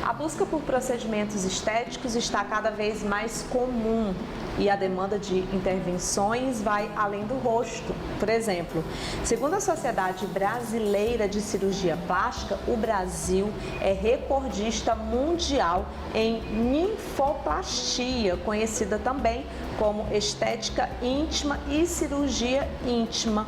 A busca por procedimentos estéticos está cada vez mais comum e a demanda de intervenções vai além do rosto. Por exemplo, segundo a Sociedade Brasileira de Cirurgia Plástica, o Brasil é recordista mundial em ninfoplastia, conhecida também como estética íntima e cirurgia íntima.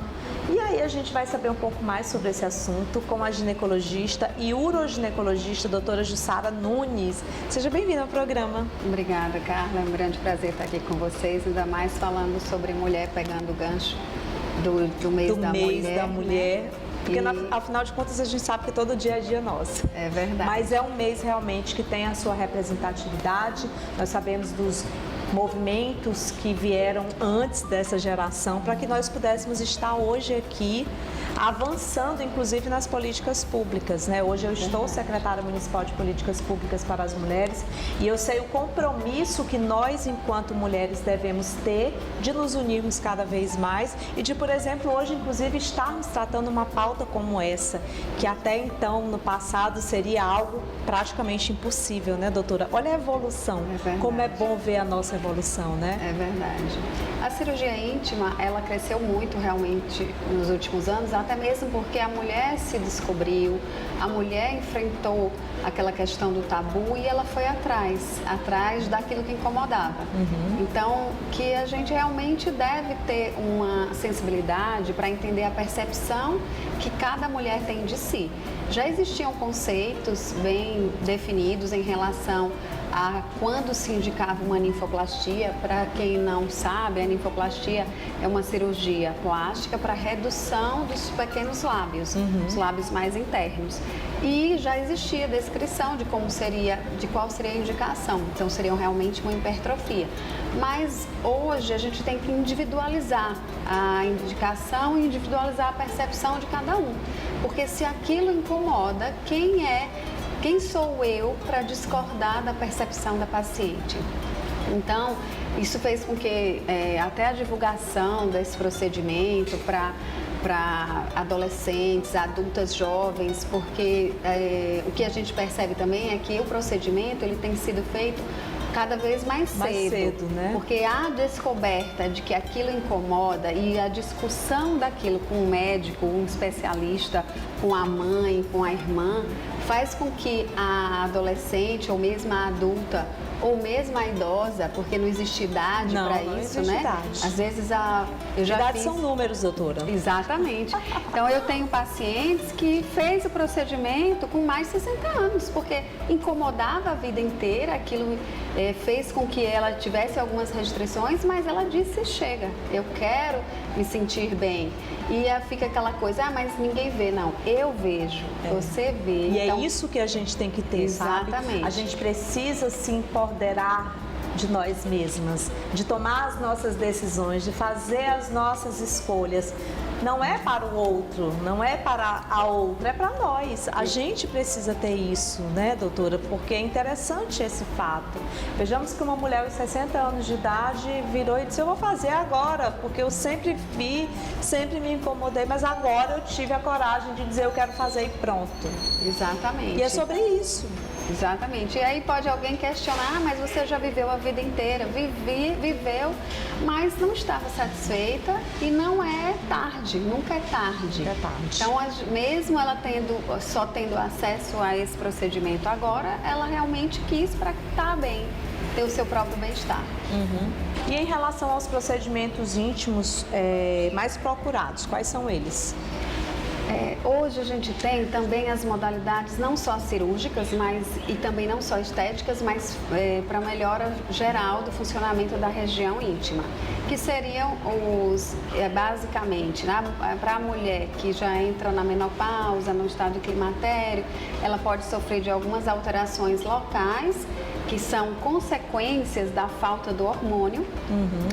E aí a gente vai saber um pouco mais sobre esse assunto com a ginecologista e uroginecologista, doutora Jussara Nunes. Seja bem-vinda ao programa. Obrigada, Carla. É um grande prazer estar aqui com vocês, ainda mais falando sobre mulher, pegando o gancho do mês da mulher. Né? Porque, afinal de contas, a gente sabe que todo dia é dia nosso. É verdade. Mas é um mês realmente que tem a sua representatividade. Nós sabemos dos movimentos que vieram antes dessa geração para que nós pudéssemos estar hoje aqui avançando, inclusive, nas políticas públicas, né? Hoje eu estou secretária municipal de políticas públicas para as mulheres e eu sei o compromisso que nós, enquanto mulheres, devemos ter de nos unirmos cada vez mais e de, por exemplo, hoje, inclusive, estarmos tratando uma pauta como essa, que até então, no passado, seria algo praticamente impossível, né, doutora? Olha a evolução, como é bom ver a nossa evolução, né? É verdade. A cirurgia íntima, ela cresceu muito realmente nos últimos anos, até mesmo porque a mulher se descobriu, a mulher enfrentou aquela questão do tabu e ela foi atrás daquilo que incomodava. Então, que a gente realmente deve ter uma sensibilidade para entender a percepção que cada mulher tem de si. Já existiam conceitos bem definidos em relação a quando se indicava uma ninfoplastia. Para quem não sabe, a ninfoplastia é uma cirurgia plástica para redução dos pequenos lábios, os lábios mais internos. E já existia descrição de qual seria a indicação, então seria realmente uma hipertrofia. Mas hoje a gente tem que individualizar a indicação e individualizar a percepção de cada um, porque se aquilo incomoda, quem sou eu para discordar da percepção da paciente? Então, isso fez com que até a divulgação desse procedimento para adolescentes, adultas jovens, porque o que a gente percebe também é que o procedimento ele tem sido feito cada vez mais cedo, né? Porque a descoberta de que aquilo incomoda e a discussão daquilo com um médico, um especialista, com a mãe, com a irmã, faz com que a adolescente ou mesmo a adulta ou mesmo a idosa, porque não existe idade para isso, né? Idade. Às vezes eu já idade são números, doutora. Exatamente. Então eu tenho pacientes que fez o procedimento com mais de 60 anos, porque incomodava a vida inteira, aquilo fez com que ela tivesse algumas restrições, mas ela disse, chega, eu quero me sentir bem. E fica aquela coisa, mas ninguém vê, não. Eu vejo, você vê. E então, é isso que a gente tem que ter, exatamente. Sabe? A gente precisa se empoderar de nós mesmas, de tomar as nossas decisões, de fazer as nossas escolhas. Não é para o outro, não é para a outra, é para nós. A gente precisa ter isso, né, doutora? Porque é interessante esse fato. Vejamos que uma mulher aos 60 anos de idade virou e disse, eu vou fazer agora, porque eu sempre vi, sempre me incomodei, mas agora eu tive a coragem de dizer eu quero fazer e pronto. Exatamente. E é sobre isso. Exatamente. E aí pode alguém questionar, mas você já viveu a vida inteira, viveu, mas não estava satisfeita e não é tarde, nunca é tarde. É tarde. Então, mesmo ela só tendo acesso a esse procedimento agora, ela realmente quis para estar bem, ter o seu próprio bem-estar. E em relação aos procedimentos íntimos mais procurados, quais são eles? Hoje a gente tem também as modalidades não só cirúrgicas, e também não só estéticas, mas para melhora geral do funcionamento da região íntima, que seriam basicamente, né, para a mulher que já entra na menopausa, no estado climatério, ela pode sofrer de algumas alterações locais, que são consequências da falta do hormônio,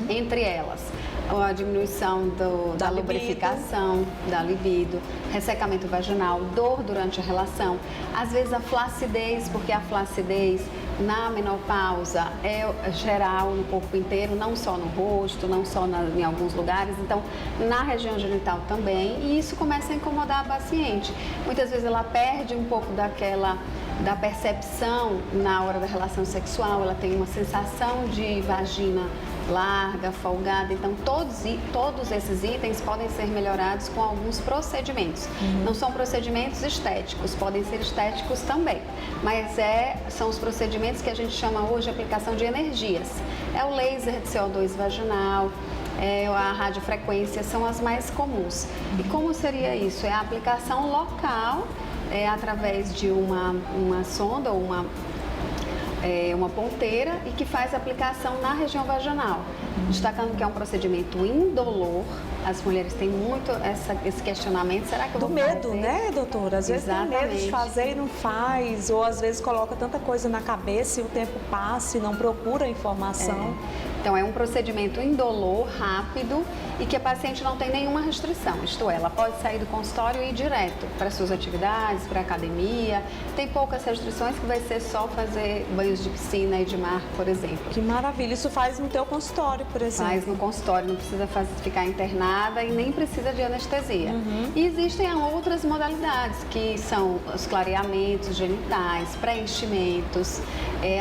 entre elas a diminuição da lubrificação, da libido, ressecamento vaginal, dor durante a relação, às vezes a flacidez, porque a flacidez na menopausa é geral no corpo inteiro, não só no rosto, não só em alguns lugares, então na região genital também, e isso começa a incomodar a paciente. Muitas vezes ela perde um pouco daquela da percepção na hora da relação sexual, ela tem uma sensação de vagina larga, folgada. Então, todos esses itens podem ser melhorados com alguns procedimentos. Não são procedimentos estéticos, podem ser estéticos também, mas são os procedimentos que a gente chama hoje de aplicação de energias. É o laser de CO2 vaginal, a radiofrequência, são as mais comuns. E como seria isso? É a aplicação local, através de uma sonda ou uma ponteira e que faz aplicação na região vaginal. Destacando que é um procedimento indolor. As mulheres têm muito esse questionamento, será que eu vou fazer? Do medo, né, doutora? Às vezes tem medo de fazer e não faz, ou às vezes coloca tanta coisa na cabeça e o tempo passa e não procura informação. Então, é um procedimento indolor, rápido e que a paciente não tem nenhuma restrição. Isto é, ela pode sair do consultório e ir direto para suas atividades, para a academia. Tem poucas restrições, que vai ser só fazer banhos de piscina e de mar, por exemplo. Que maravilha! Isso faz no teu consultório, por exemplo? Faz no consultório, não precisa ficar internada e nem precisa de anestesia. E existem outras modalidades, que são os clareamentos genitais, preenchimentos,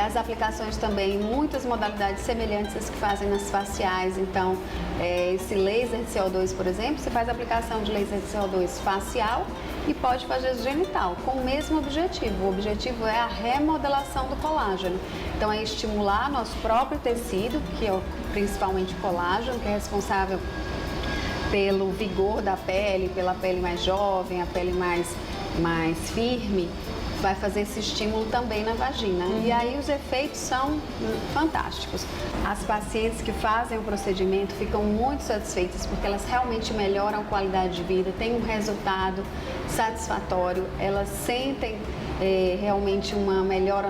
as aplicações também, muitas modalidades semelhantes às que fazem nas faciais. Então, esse laser de CO2, por exemplo, você faz a aplicação de laser de CO2 facial e pode fazer genital, com o mesmo objetivo. O objetivo é a remodelação do colágeno. Então, é estimular nosso próprio tecido, que é principalmente colágeno, que é responsável pelo vigor da pele, pela pele mais jovem, a pele mais firme. Vai fazer esse estímulo também na vagina. E aí os efeitos são fantásticos. As pacientes que fazem o procedimento ficam muito satisfeitas, porque elas realmente melhoram a qualidade de vida, têm um resultado satisfatório, elas sentem realmente uma melhora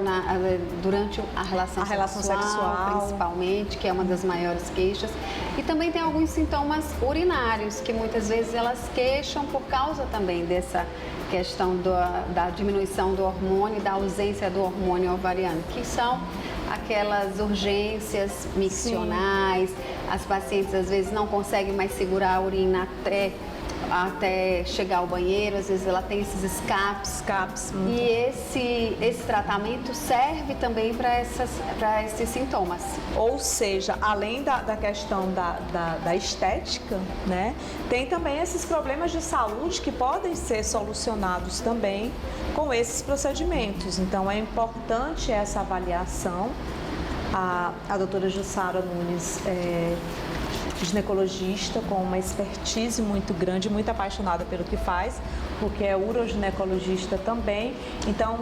durante a relação sexual, principalmente, que é uma das maiores queixas. E também tem alguns sintomas urinários, que muitas vezes elas queixam por causa também dessa questão da diminuição do hormônio, da ausência do hormônio ovariano, que são aquelas urgências miccionais. As pacientes às vezes não conseguem mais segurar a urina até chegar ao banheiro, às vezes ela tem esses escapes. E esse tratamento serve também para esses sintomas. Ou seja, além da questão da estética, né, tem também esses problemas de saúde que podem ser solucionados também com esses procedimentos. Então, é importante essa avaliação. A doutora Jussara Nunes ginecologista com uma expertise muito grande, muito apaixonada pelo que faz, porque é uroginecologista também. Então,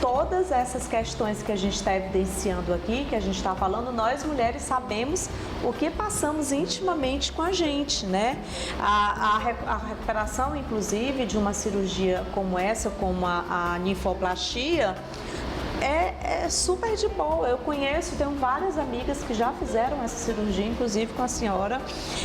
todas essas questões que a gente está evidenciando aqui, que a gente está falando, nós mulheres sabemos o que passamos intimamente com a gente, né? A recuperação, inclusive, de uma cirurgia como essa, como a ninfoplastia, é super de boa. Eu tenho várias amigas que já fizeram essa cirurgia, inclusive com a senhora,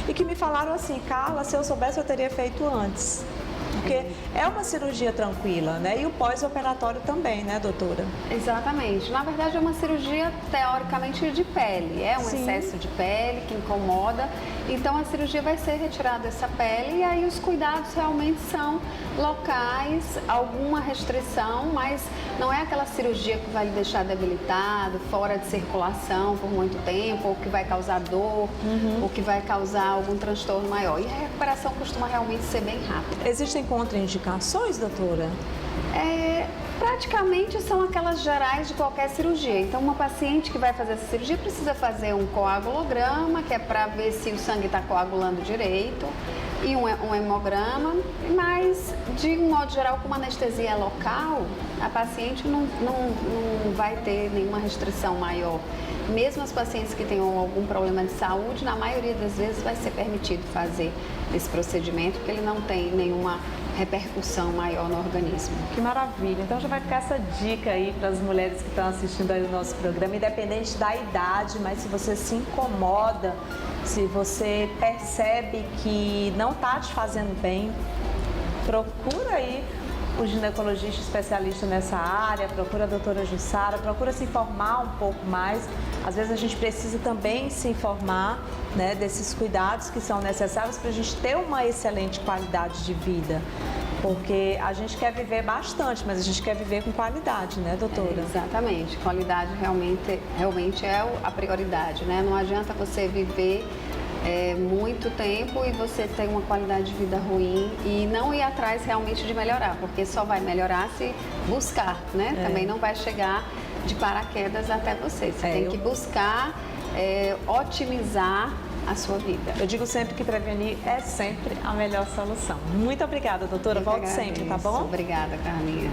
e que me falaram assim: Carla, se eu soubesse eu teria feito antes. Porque é uma cirurgia tranquila, né? E o pós-operatório também, né, doutora? Exatamente. Na verdade, é uma cirurgia teoricamente de pele. É um excesso de pele que incomoda. Então, a cirurgia vai ser retirada essa pele e aí os cuidados realmente são locais, alguma restrição, mas não é aquela cirurgia que vai lhe deixar debilitado, fora de circulação por muito tempo, ou que vai causar dor, ou que vai causar algum transtorno maior. E a recuperação costuma realmente ser bem rápida. Existem contraindicações, doutora? Praticamente são aquelas gerais de qualquer cirurgia. Então, uma paciente que vai fazer essa cirurgia precisa fazer um coagulograma, que é para ver se o sangue está coagulando direito, e um hemograma, mas, de um modo geral, com uma anestesia local, a paciente não vai ter nenhuma restrição maior. Mesmo as pacientes que tenham algum problema de saúde, na maioria das vezes vai ser permitido fazer esse procedimento, porque ele não tem nenhuma repercussão maior no organismo. Que maravilha! Então já vai ficar essa dica aí para as mulheres que estão assistindo aí o nosso programa, independente da idade, mas se você se incomoda, se você percebe que não está te fazendo bem, procura aí o ginecologista especialista nessa área, procura a doutora Jussara, procura se informar um pouco mais. Às vezes a gente precisa também se informar, né, desses cuidados que são necessários para a gente ter uma excelente qualidade de vida. Porque a gente quer viver bastante, mas a gente quer viver com qualidade, né, doutora? Exatamente. Qualidade realmente é a prioridade, né? Não adianta você viver muito tempo e você ter uma qualidade de vida ruim e não ir atrás realmente de melhorar, porque só vai melhorar se buscar, né? Também não vai chegar de paraquedas até você. Você tem que buscar otimizar a sua vida. Eu digo sempre que prevenir é sempre a melhor solução. Muito obrigada, doutora. Volte sempre, tá bom? Obrigada, Carlinha.